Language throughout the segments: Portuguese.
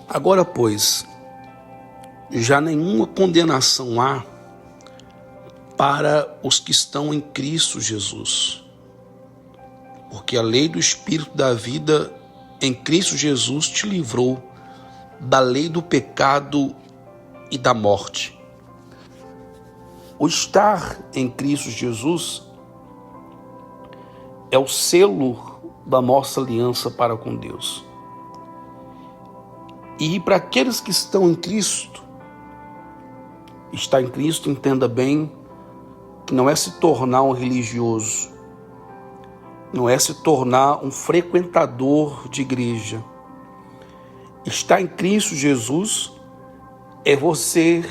Agora, pois, já nenhuma condenação há para os que estão em Cristo Jesus, porque a lei do Espírito da vida em Cristo Jesus te livrou da lei do pecado e da morte. O estar em Cristo Jesus é o selo da nossa aliança para com Deus. E para aqueles que estão em Cristo, estar em Cristo, entenda bem, que não é se tornar um religioso, não é se tornar um frequentador de igreja. Estar em Cristo Jesus é você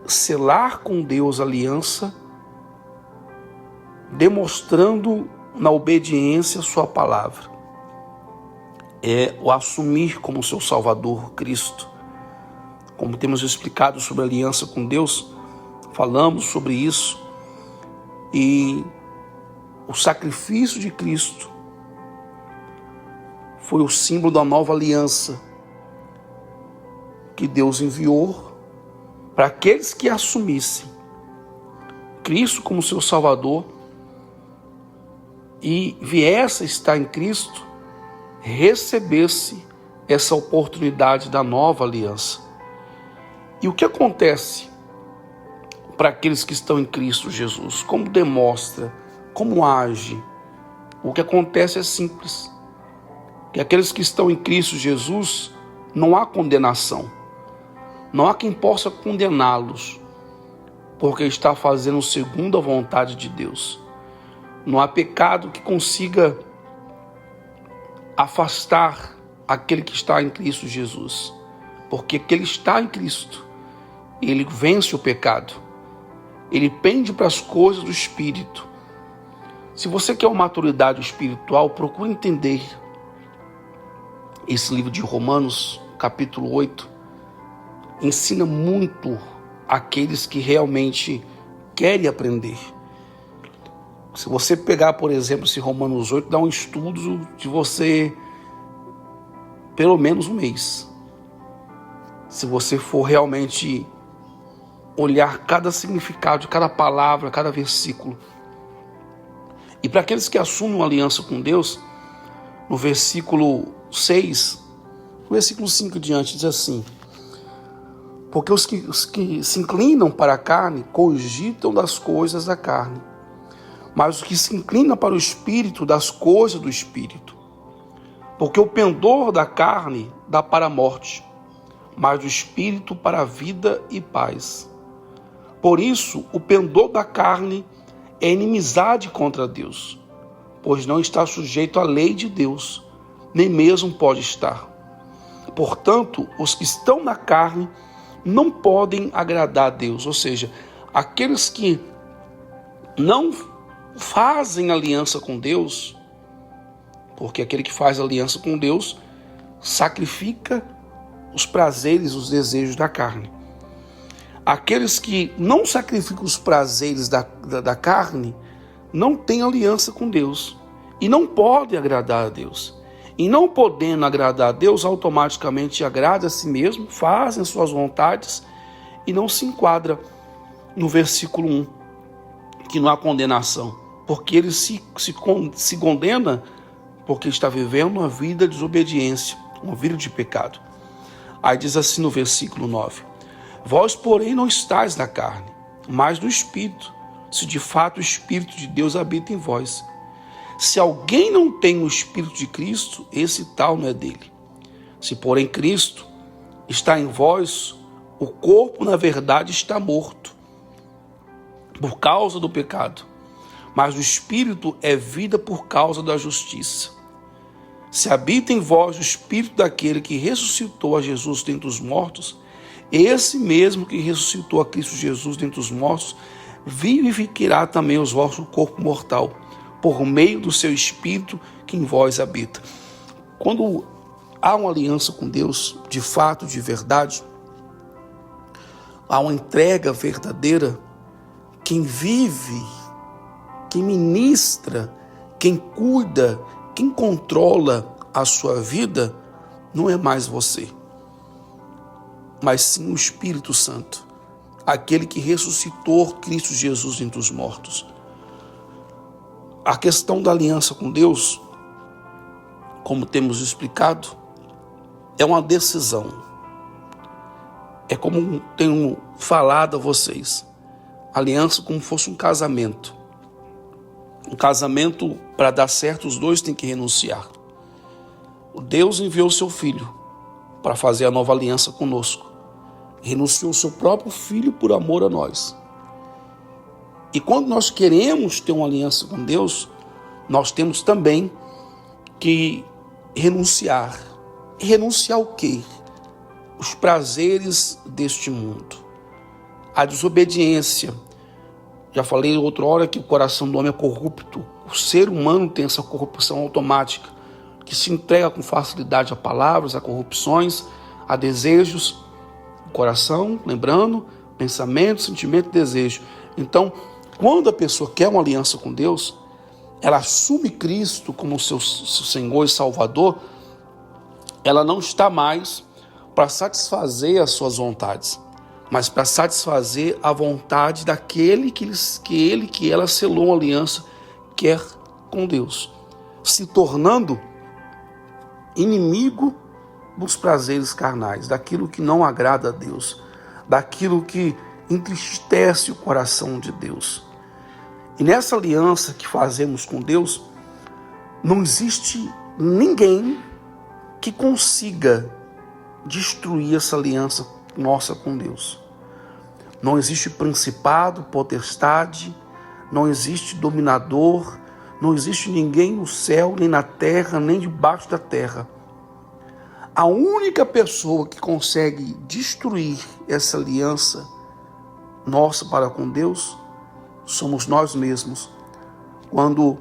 selar com Deus aliança, demonstrando na obediência a sua palavra. É o assumir como seu Salvador Cristo. Como temos explicado sobre a aliança com Deus, falamos sobre isso, e o sacrifício de Cristo foi o símbolo da nova aliança que Deus enviou para aqueles que assumissem Cristo como seu Salvador e viesse a estar em Cristo, recebesse essa oportunidade da nova aliança. E o que acontece para aqueles que estão em Cristo Jesus? Como demonstra? Como age? O que acontece é simples. Que aqueles que estão em Cristo Jesus, não há condenação. Não há quem possa condená-los, porque está fazendo segundo a vontade de Deus. Não há pecado que consiga afastar aquele que está em Cristo Jesus, porque aquele que está em Cristo, ele vence o pecado, ele pende para as coisas do Espírito. Se você quer uma maturidade espiritual, procure entender esse livro de Romanos, capítulo 8, ensina muito aqueles que realmente querem aprender. Se você pegar, por exemplo, esse Romanos 8, dá um estudo de você pelo menos um mês. Se você for realmente olhar cada significado de cada palavra, cada versículo. E para aqueles que assumem uma aliança com Deus, no versículo 6, no versículo 5 diante, diz assim: porque os que se inclinam para a carne cogitam das coisas da carne, mas os que se inclinam para o Espírito, das coisas do Espírito. Porque o pendor da carne dá para a morte, mas o Espírito para a vida e paz. Por isso, o pendor da carne é inimizade contra Deus, pois não está sujeito à lei de Deus, nem mesmo pode estar. Portanto, os que estão na carne não podem agradar a Deus, ou seja, aqueles que não fazem aliança com Deus, porque aquele que faz aliança com Deus sacrifica os prazeres, os desejos da carne. Aqueles que não sacrificam os prazeres da carne não têm aliança com Deus e não podem agradar a Deus. E não podendo agradar a Deus, automaticamente agrada a si mesmo, fazem as suas vontades e não se enquadra no versículo 1, que não há condenação, porque ele se condena porque está vivendo uma vida de desobediência, uma vida de pecado. Aí diz assim no versículo 9: vós, porém, não estáis na carne, mas no Espírito, se de fato o Espírito de Deus habita em vós. Se alguém não tem o Espírito de Cristo, esse tal não é dele. Se, porém, Cristo está em vós, o corpo, na verdade, está morto por causa do pecado, mas o Espírito é vida por causa da justiça. Se habita em vós o Espírito daquele que ressuscitou a Jesus dentre os mortos, esse mesmo que ressuscitou a Cristo Jesus dentre os mortos, vivificará também os vossos corpo mortal, por meio do seu Espírito que em vós habita. Quando há uma aliança com Deus, de fato, de verdade, há uma entrega verdadeira, quem vive, quem ministra, quem cuida, quem controla a sua vida, não é mais você. mas sim o Espírito Santo, aquele que ressuscitou Cristo Jesus entre os mortos. A questão da aliança com Deus, como temos explicado, é uma decisão. É como tenho falado a vocês, aliança como fosse um casamento. Um casamento, para dar certo, os dois têm que renunciar. Deus enviou seu Filho para fazer a nova aliança conosco. Renunciou seu próprio Filho por amor a nós. E quando nós queremos ter uma aliança com Deus, nós temos também que renunciar. E renunciar ao quê? Os prazeres deste mundo. A desobediência. Já falei outra hora que o coração do homem é corrupto. O ser humano tem essa corrupção automática, que se entrega com facilidade a palavras, a corrupções, a desejos. O coração, lembrando, pensamento, sentimento e desejo. Então, quando a pessoa quer uma aliança com Deus, ela assume Cristo como seu Senhor e Salvador, ela não está mais para satisfazer as suas vontades, mas para satisfazer a vontade daquele que ela selou uma aliança, quer com Deus, se tornando inimigo dos prazeres carnais, daquilo que não agrada a Deus, daquilo que entristece o coração de Deus. E nessa aliança que fazemos com Deus, não existe ninguém que consiga destruir essa aliança nossa com Deus. Não existe principado, potestade, não existe dominador, não existe ninguém no céu, nem na terra, nem debaixo da terra. A única pessoa que consegue destruir essa aliança nossa para com Deus somos nós mesmos, quando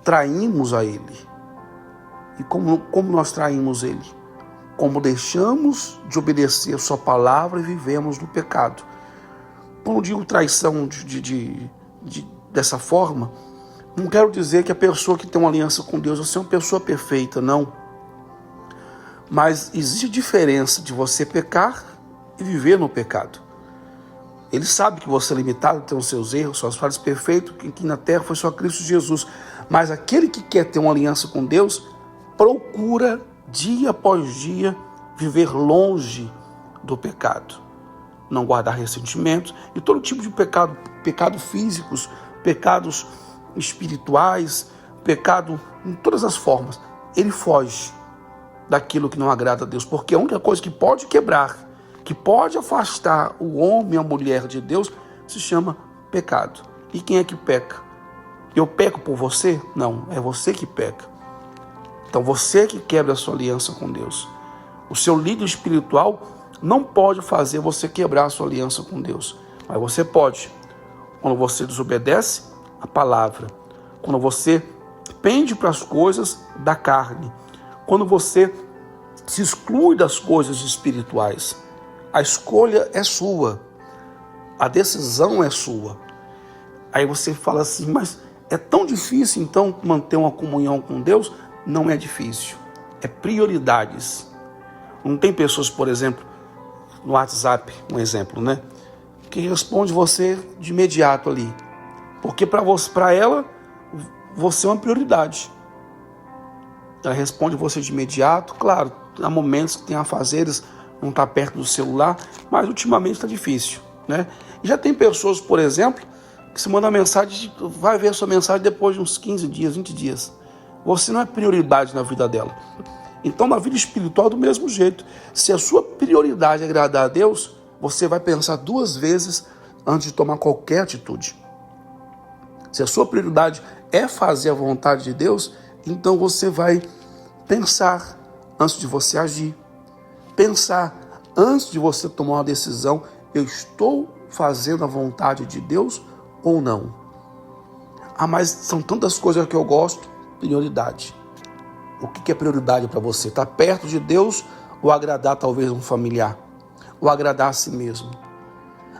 traímos a Ele. E como nós traímos Ele? Como deixamos de obedecer a sua palavra e vivemos no pecado. Quando digo traição dessa forma, não quero dizer que a pessoa que tem uma aliança com Deus é uma pessoa perfeita, não. Mas existe diferença de você pecar e viver no pecado. Ele sabe que você é limitado, tem os seus erros, suas falhas, perfeito, que aqui na terra foi só Cristo Jesus. Mas aquele que quer ter uma aliança com Deus, procura dia após dia viver longe do pecado. Não guardar ressentimentos e todo tipo de pecado, pecados físicos, pecados espirituais, pecado em todas as formas. Ele foge daquilo que não agrada a Deus, porque a única coisa que pode quebrar, que pode afastar o homem e a mulher de Deus, se chama pecado. E quem é que peca? Eu peco por você? Não, é você que peca. Então você que quebra a sua aliança com Deus. O seu líder espiritual não pode fazer você quebrar a sua aliança com Deus. Mas você pode, quando você desobedece a palavra, quando você pende para as coisas da carne, quando você se exclui das coisas espirituais. A escolha é sua, a decisão é sua. Aí você fala assim, mas é tão difícil então manter uma comunhão com Deus? Não é difícil, é prioridades. Não tem pessoas, por exemplo, no WhatsApp, um exemplo, né? Que responde você de imediato ali. Porque para ela, você é uma prioridade. Ela responde você de imediato, claro, há momentos que tem afazeres, não está perto do celular, mas ultimamente está difícil, né? E já tem pessoas, por exemplo, que se manda mensagem, vai ver a sua mensagem depois de uns 15 dias, 20 dias. Você não é prioridade na vida dela. Então, na vida espiritual, do mesmo jeito. Se a sua prioridade é agradar a Deus, você vai pensar 2 vezes antes de tomar qualquer atitude. Se a sua prioridade é fazer a vontade de Deus, então você vai pensar antes de você agir. Pensar antes de você tomar uma decisão, eu estou fazendo a vontade de Deus ou não? Ah, mas são tantas coisas que eu gosto. Prioridade. O que é prioridade para você? Estar perto de Deus ou agradar talvez um familiar? Ou agradar a si mesmo?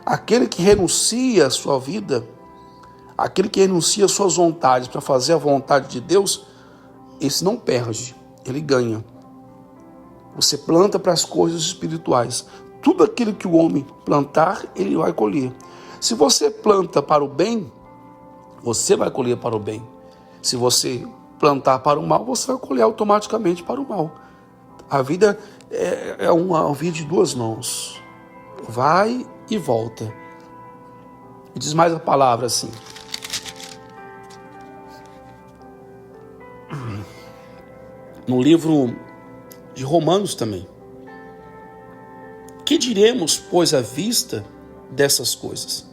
Aquele que renuncia a sua vida, aquele que renuncia às suas vontades para fazer a vontade de Deus, esse não perde, ele ganha. Você planta para as coisas espirituais. tudo aquilo que o homem plantar, ele vai colher. Se você planta para o bem, você vai colher para o bem. Se você plantar para o mal, você vai colher automaticamente para o mal. A vida é uma via de duas mãos. Vai e volta. E diz mais a palavra assim. No livro de Romanos também. Que diremos, pois, à vista dessas coisas?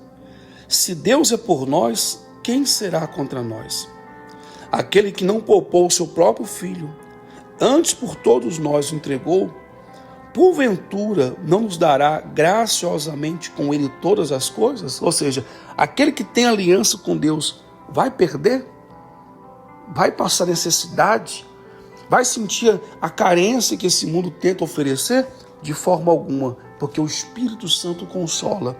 Se Deus é por nós, quem será contra nós? Aquele que não poupou o seu próprio filho, antes por todos nós o entregou, porventura não nos dará graciosamente com ele todas as coisas? Ou seja, aquele que tem aliança com Deus vai perder? Vai passar necessidade? Vai sentir a carência que esse mundo tenta oferecer? De forma alguma, porque o Espírito Santo consola,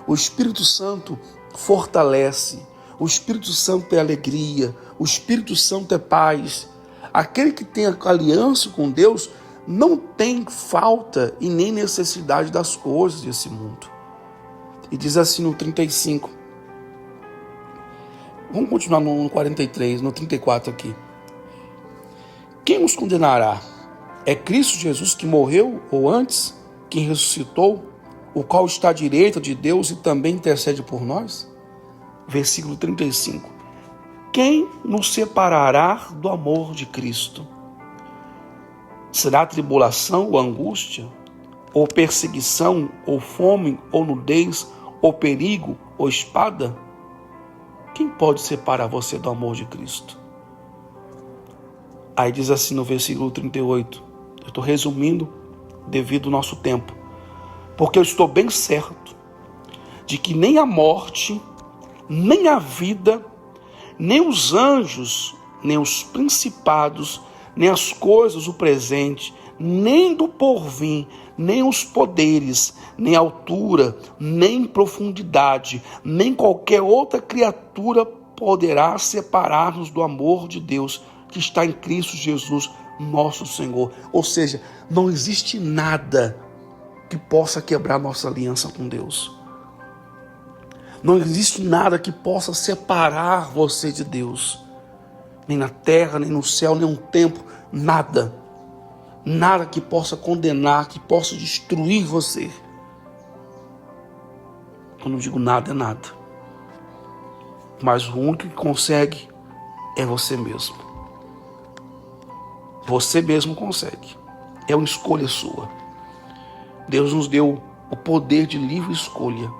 o Espírito Santo fortalece, o Espírito Santo é alegria, o Espírito Santo é paz. Aquele que tem aliança com Deus não tem falta e nem necessidade das coisas desse mundo. E diz assim no 35. Vamos continuar no 43, no 34 aqui. Quem nos condenará? É Cristo Jesus que morreu, ou antes, que ressuscitou, o qual está à direita de Deus e também intercede por nós? Versículo 35. Quem nos separará do amor de Cristo? Será tribulação ou angústia, ou perseguição, ou fome, ou nudez, ou perigo, ou espada? Quem pode separar você do amor de Cristo? Aí diz assim no versículo 38, eu estou resumindo devido ao nosso tempo, porque eu estou bem certo de que nem a morte, nem a vida, nem os anjos, nem os principados, nem as coisas do presente, nem do porvir, nem os poderes, nem altura, nem profundidade, nem qualquer outra criatura poderá separar-nos do amor de Deus que está em Cristo Jesus, nosso Senhor. Ou seja, não existe nada que possa quebrar nossa aliança com Deus. Não existe nada que possa separar você de Deus. Nem na terra, nem no céu, nem no tempo, nada. Nada que possa condenar, que possa destruir você. Eu não digo nada, é nada. Mas o único que consegue é você mesmo. Você mesmo consegue. É uma escolha sua. Deus nos deu o poder de livre escolha.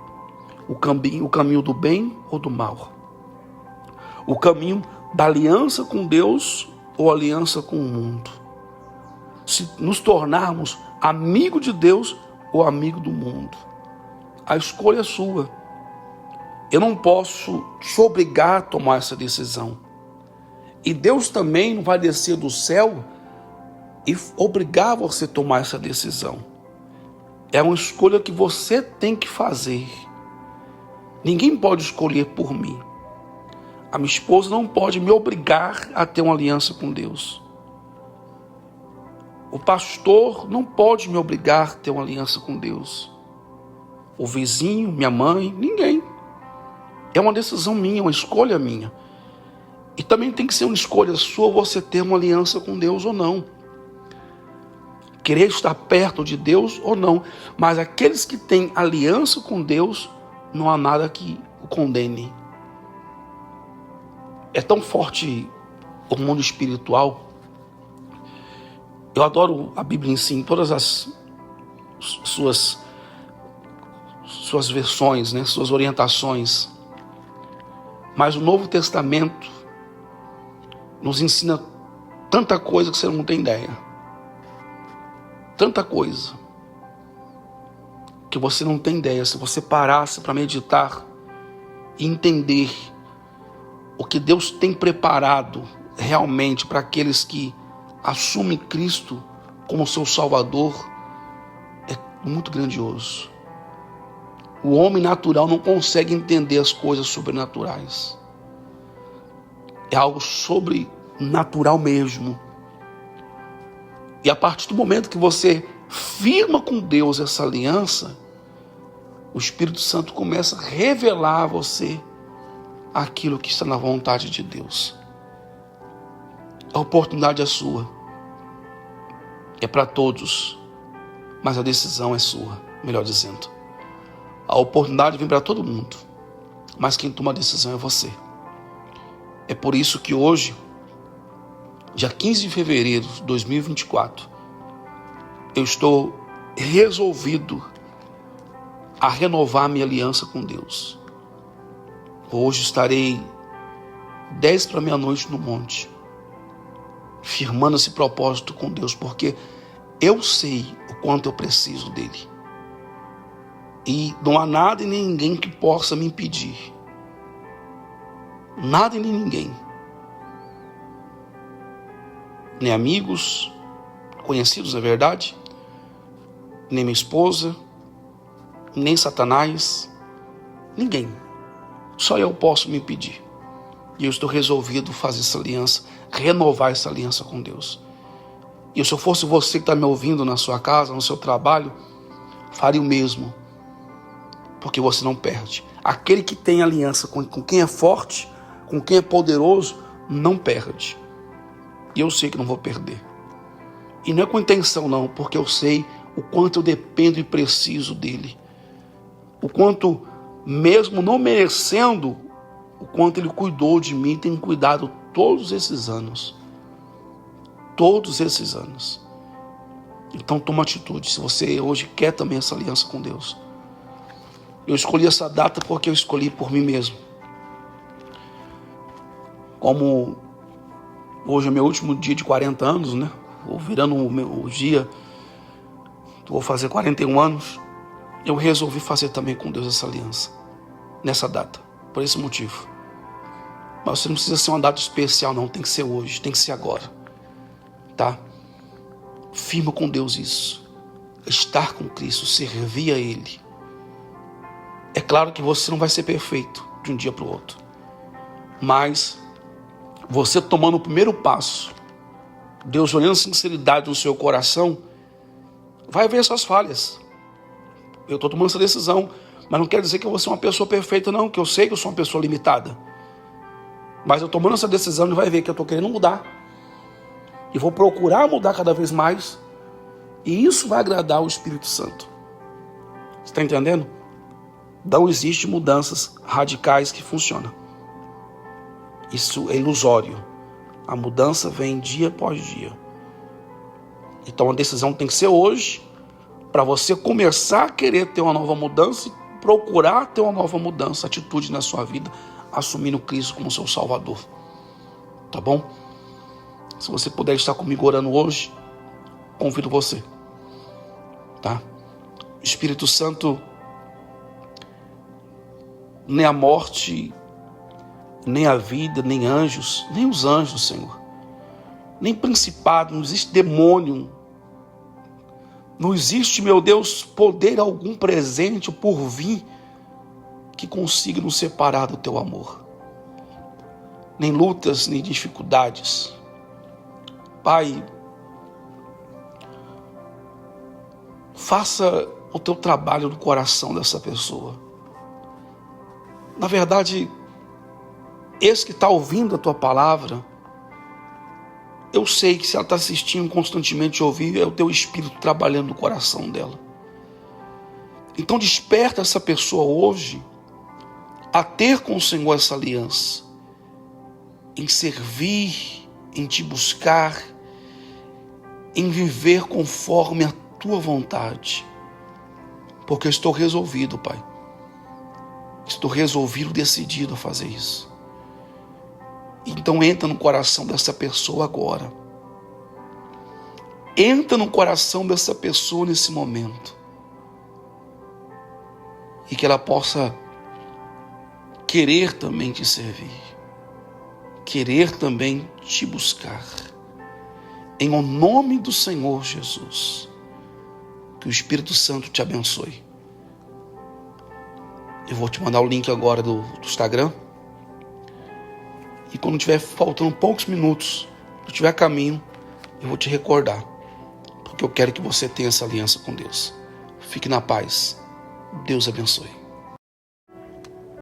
O caminho do bem ou do mal. O caminho da aliança com Deus ou aliança com o mundo. Se nos tornarmos amigo de Deus ou amigo do mundo. A escolha é sua. Eu não posso te obrigar a tomar essa decisão. E Deus também não vai descer do céu e obrigar você a tomar essa decisão. É uma escolha que você tem que fazer. Ninguém pode escolher por mim. A minha esposa não pode me obrigar a ter uma aliança com Deus. O pastor não pode me obrigar a ter uma aliança com Deus. O vizinho, minha mãe, ninguém. É uma decisão minha, uma escolha minha. E também tem que ser uma escolha sua você ter uma aliança com Deus ou não. Querer estar perto de Deus ou não. Mas aqueles que têm aliança com Deus, não há nada que o condene. É tão forte o mundo espiritual. Eu adoro a Bíblia em si, em todas as suas versões, né, suas orientações. Mas o Novo Testamento nos ensina tanta coisa que você não tem ideia. Tanta coisa que você não tem ideia. Se você parasse para meditar e entender o que Deus tem preparado realmente para aqueles que assumem Cristo como seu Salvador, é muito grandioso. O homem natural não consegue entender as coisas sobrenaturais. É algo sobrenatural mesmo. E a partir do momento que você firma com Deus essa aliança, o Espírito Santo começa a revelar a você aquilo que está na vontade de Deus. A oportunidade é sua. É para todos. Mas a decisão é sua, melhor dizendo. A oportunidade vem para todo mundo. Mas quem toma a decisão é você. É por isso que hoje, dia 15 de fevereiro de 2024, eu estou resolvido a renovar minha aliança com Deus. Hoje estarei 10 para meia-noite no monte, firmando esse propósito com Deus, porque eu sei o quanto eu preciso dele. E não há nada e nem ninguém que possa me impedir. Nada e nem ninguém. Nem amigos, conhecidos, na verdade, nem minha esposa, nem Satanás, ninguém. Só eu posso me impedir. E eu estou resolvido fazer essa aliança, renovar essa aliança com Deus. E se eu fosse você que está me ouvindo na sua casa, no seu trabalho, faria o mesmo. Porque você não perde. Aquele que tem aliança com quem é forte, com quem é poderoso, não perde. E eu sei que não vou perder. E não é com intenção não, porque eu sei o quanto eu dependo e preciso dele. O quanto, mesmo não merecendo, o quanto ele cuidou de mim, tem cuidado todos esses anos. Todos esses anos. Então toma atitude, se você hoje quer também essa aliança com Deus. Eu escolhi essa data porque eu escolhi por mim mesmo. Como hoje é meu último dia de 40 anos, né? Vou virando o dia, vou fazer 41 anos. Eu resolvi fazer também com Deus essa aliança, nessa data, por esse motivo. Mas você não precisa ser uma data especial não, tem que ser hoje, tem que ser agora, tá? Firma com Deus isso, estar com Cristo, servir a Ele. É claro que você não vai ser perfeito de um dia para o outro, mas você tomando o primeiro passo, Deus olhando a sinceridade no seu coração, vai ver suas falhas. Eu estou tomando essa decisão, mas não quer dizer que eu vou ser uma pessoa perfeita não, que eu sei que eu sou uma pessoa limitada. Mas eu tomando essa decisão, ele vai ver que eu estou querendo mudar. E vou procurar mudar cada vez mais. E isso vai agradar o Espírito Santo. Você está entendendo? Não existe mudanças radicais que funcionam. Isso é ilusório. A mudança vem dia após dia. Então a decisão tem que ser hoje, para você começar a querer ter uma nova mudança e procurar ter uma nova mudança, atitude na sua vida, assumindo Cristo como seu Salvador. Tá bom? Se você puder estar comigo orando hoje, convido você. Tá? Espírito Santo, nem a morte, nem a vida, nem anjos, nem os anjos, Senhor, nem principado, não existe demônio, não existe, meu Deus, poder algum presente ou por vir que consiga nos separar do teu amor. Nem lutas, nem dificuldades. Pai, faça o teu trabalho no coração dessa pessoa. Na verdade, esse que está ouvindo a tua palavra, eu sei que se ela está assistindo constantemente ouvir, é o teu Espírito trabalhando no coração dela. Então desperta essa pessoa hoje a ter com o Senhor essa aliança, em servir, em te buscar, em viver conforme a tua vontade. Porque eu estou resolvido, Pai. Estou resolvido, decidido a fazer isso. Então entra no coração dessa pessoa agora. Entra no coração dessa pessoa nesse momento. E que ela possa querer também te servir. Querer também te buscar. Em o nome do Senhor Jesus. Que o Espírito Santo te abençoe. Eu vou te mandar o link agora do Instagram. E quando tiver faltando poucos minutos, quando tiver caminho, eu vou te recordar. porque eu quero que você tenha essa aliança com Deus. Fique na paz. Deus abençoe.